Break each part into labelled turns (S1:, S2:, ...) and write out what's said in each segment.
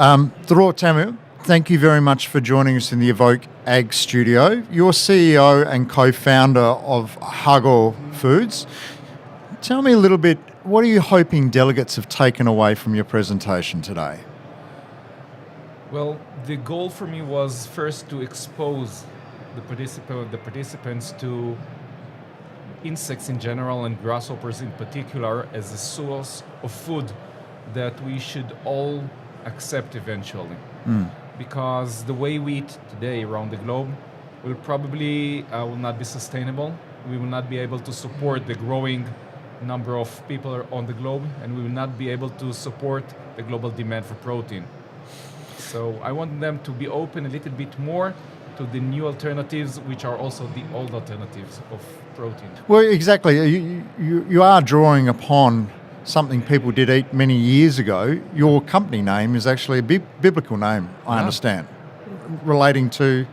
S1: Dror Tamir, thank you very much for joining us in the evokeAG studio. You're CEO and co-founder of Hargol Foods. Tell me a little bit, what are you hoping delegates have taken away from your presentation today?
S2: Well, the goal for me was first to expose the participants to insects in general and grasshoppers in particular as a source of food that we should all accept eventually. Because the way we eat today around the globe will probably will not be sustainable. We will not be able to support the growing number of people on the globe, and we will not be able to support the global demand for protein. So I want them to be open a little bit more to the new alternatives, which are also the old alternatives of protein.
S1: Well, exactly. You are drawing upon something people did eat many years ago. Your company name is actually a biblical name, I understand, relating to...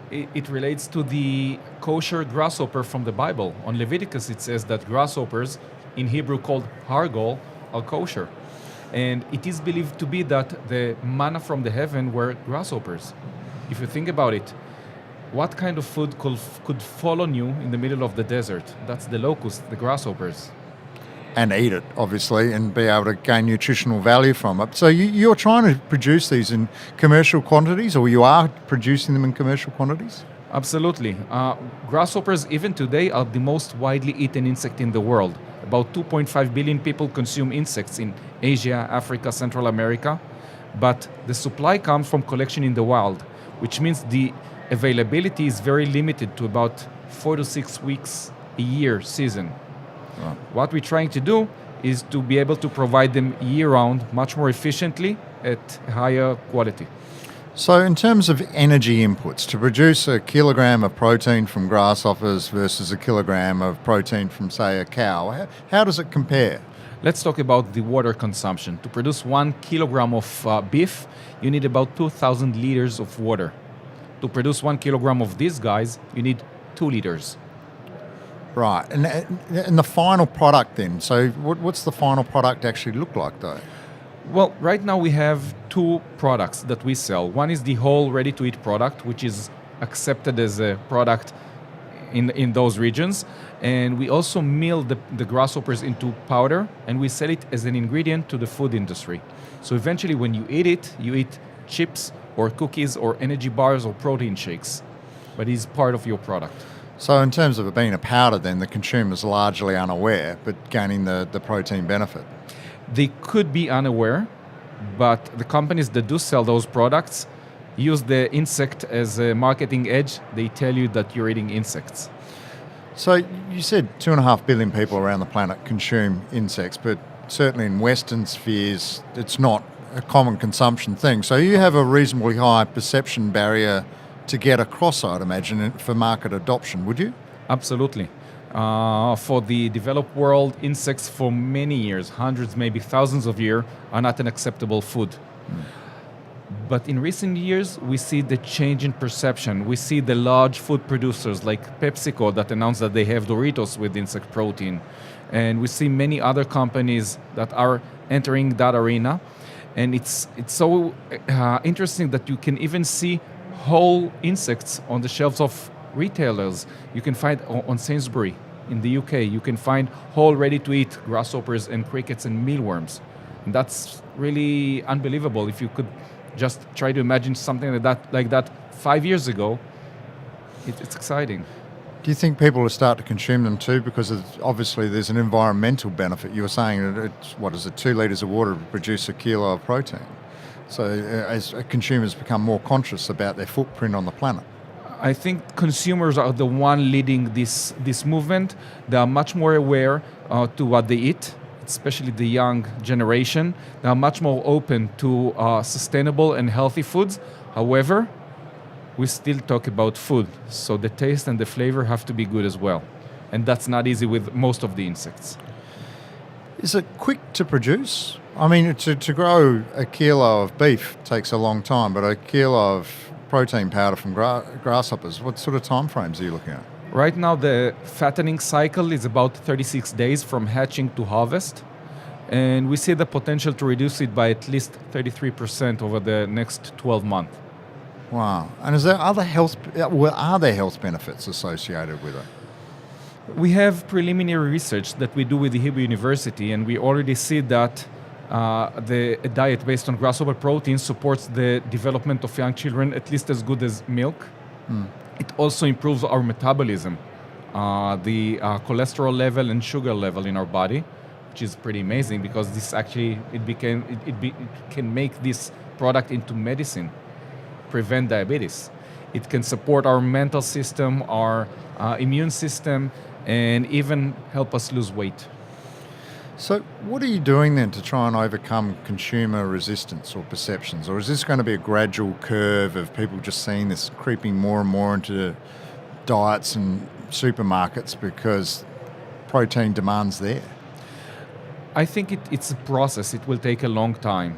S2: It relates to the kosher grasshopper from the Bible. On Leviticus it says that grasshoppers, in Hebrew called Hargol, are kosher. And it is believed to be that the manna from the heaven were grasshoppers. If you think about it, what kind of food could fall on you in the middle of the desert? That's the locust, the grasshoppers.
S1: And eat it, obviously, and be able to gain nutritional value from it. So you're trying to produce these in commercial quantities, or you are producing them in commercial quantities?
S2: Absolutely. Grasshoppers, even today, are the most widely eaten insect in the world. About 2.5 billion people consume insects in Asia, Africa, Central America. But the supply comes from collection in the wild, which means the availability is very limited to about 4 to 6 weeks a year season.
S1: Right.
S2: What we're trying to do is to be able to provide them year-round much more efficiently at higher quality.
S1: So in terms of energy inputs, to produce a kilogram of protein from grasshoppers versus a kilogram of protein from, say, a cow, how does it compare?
S2: Let's talk about the water consumption. To produce 1 kilogram of beef, you need about 2,000 liters of water. To produce 1 kilogram of these guys, you need 2 liters.
S1: Right, and the final product then, so what's the final product actually look like though?
S2: Well, right now we have 2 products that we sell. One is the whole ready-to-eat product, which is accepted as a product in those regions. And we also mill the grasshoppers into powder, and we sell it as an ingredient to the food industry. So eventually when you eat chips or cookies or energy bars or protein shakes, but it's part of your product.
S1: So in terms of it being a powder then, the consumer's largely unaware, but gaining the protein benefit.
S2: They could be unaware, but the companies that do sell those products use the insect as a marketing edge. They tell you that you're eating insects.
S1: So you said 2.5 billion people around the planet consume insects, but certainly in Western spheres, it's not a common consumption thing. So you have a reasonably high perception barrier to get across, I'd imagine, for market adoption, would you?
S2: Absolutely. For the developed world, insects for many years, hundreds, maybe thousands of years, are not an acceptable food. But in recent years, we see the change in perception. We see the large food producers like PepsiCo that announce that they have Doritos with insect protein. And we see many other companies that are entering that arena. And it's so interesting that you can even see whole insects on the shelves of retailers. You can find on Sainsbury in the UK, you can find whole ready-to-eat grasshoppers and crickets and mealworms. And that's really unbelievable. If you could just try to imagine something like that 5 years ago, it's exciting.
S1: Do you think people will start to consume them too? Because obviously there's an environmental benefit. You were saying that it's 2 litres of water to produce a kilo of protein. So as consumers become more conscious about their footprint on the planet.
S2: I think consumers are the one leading this movement. They are much more aware to what they eat, especially the young generation. They are much more open to sustainable and healthy foods. However, we still talk about food, so the taste and the flavor have to be good as well. And that's not easy with most of the insects.
S1: Is it quick to produce? I mean, to grow a kilo of beef takes a long time, but a kilo of protein powder from grasshoppers, what sort of timeframes are you looking at?
S2: Right now, the fattening cycle is about 36 days from hatching to harvest. And we see the potential to reduce it by at least 33% over the next 12 months.
S1: Wow. And are there health benefits associated with it?
S2: We have preliminary research that we do with the Hebrew University, and we already see that a diet based on grasshopper protein supports the development of young children at least as good as milk. It also improves our metabolism, the cholesterol level and sugar level in our body, which is pretty amazing because this actually it can make this product into medicine, prevent diabetes. It can support our mental system, our immune system, and even help us lose weight.
S1: So what are you doing then to try and overcome consumer resistance or perceptions? Or is this going to be a gradual curve of people just seeing this creeping more and more into diets and supermarkets because protein demand's there?
S2: I think it's a process. It will take a long time.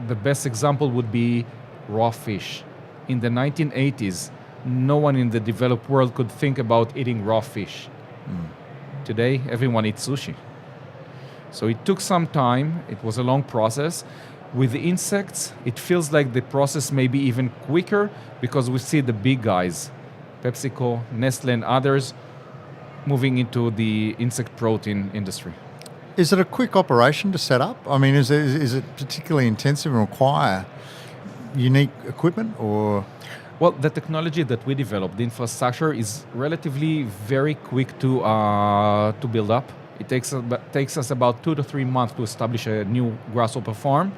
S2: The best example would be raw fish. In the 1980s, no one in the developed world could think about eating raw fish. Today, everyone eats sushi. So it took some time. It was a long process. With the insects, it feels like the process may be even quicker because we see the big guys, PepsiCo, Nestle, and others, moving into the insect protein industry.
S1: Is it a quick operation to set up? I mean, is it particularly intensive and require unique equipment or?
S2: Well, the technology that we developed, the infrastructure, is relatively very quick to build up. It takes us about 2 to 3 months to establish a new grasshopper farm.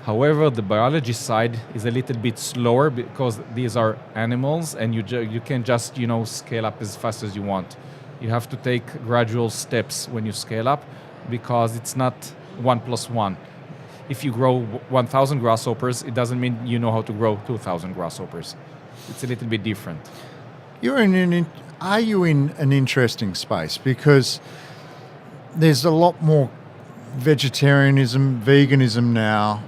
S2: However, the biology side is a little bit slower because these are animals, and you can't just scale up as fast as you want. You have to take gradual steps when you scale up because it's not 1 plus 1. If you grow 1,000 grasshoppers, it doesn't mean you know how to grow 2,000 grasshoppers. It's a little bit different.
S1: Are you in an interesting space? Because there's a lot more vegetarianism, veganism now.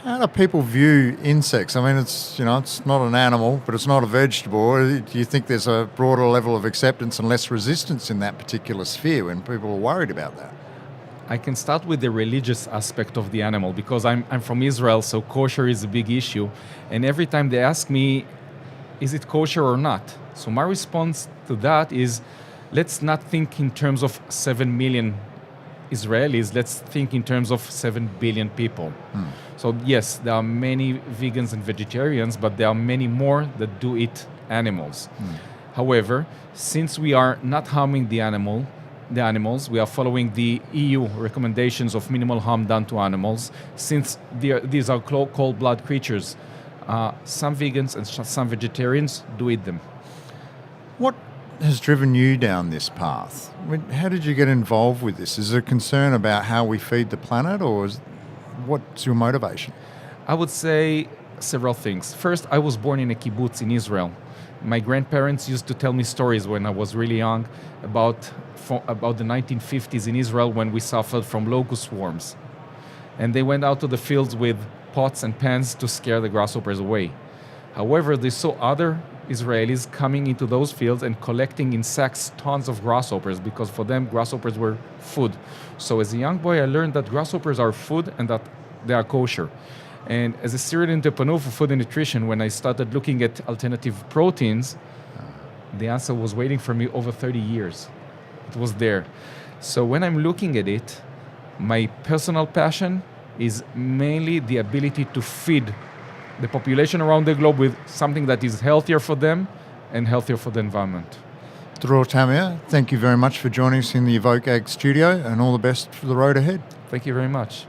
S1: How do people view insects? I mean, it's not an animal, but it's not a vegetable. Do you think there's a broader level of acceptance and less resistance in that particular sphere when people are worried about that?
S2: I can start with the religious aspect of the animal because I'm from Israel, so kosher is a big issue. And every time they ask me, is it kosher or not? So my response to that is, let's not think in terms of 7 million Israelis, let's think in terms of 7 billion people. So yes, there are many vegans and vegetarians, but there are many more that do eat animals. However, since we are not harming the animals, we are following the EU recommendations of minimal harm done to animals. Since these are cold-blooded creatures, some vegans and some vegetarians do eat them.
S1: What has driven you down this path? How did you get involved with this? Is it a concern about how we feed the planet, or what's your motivation?
S2: I would say several things. First, I was born in a kibbutz in Israel. My grandparents used to tell me stories when I was really young about the 1950s in Israel when we suffered from locust swarms. And they went out to the fields with pots and pans to scare the grasshoppers away. However, they saw other Israelis coming into those fields and collecting in sacks tons of grasshoppers because for them grasshoppers were food. So as a young boy, I learned that grasshoppers are food and that they are kosher. And as a serial entrepreneur for food and nutrition, when I started looking at alternative proteins, the answer was waiting for me over 30 years. It was there. So when I'm looking at it, my personal passion is mainly the ability to feed the population around the globe with something that is healthier for them and healthier for the environment.
S1: Dror Tamir, thank you very much for joining us in the evokeAG studio, and all the best for the road ahead.
S2: Thank you very much.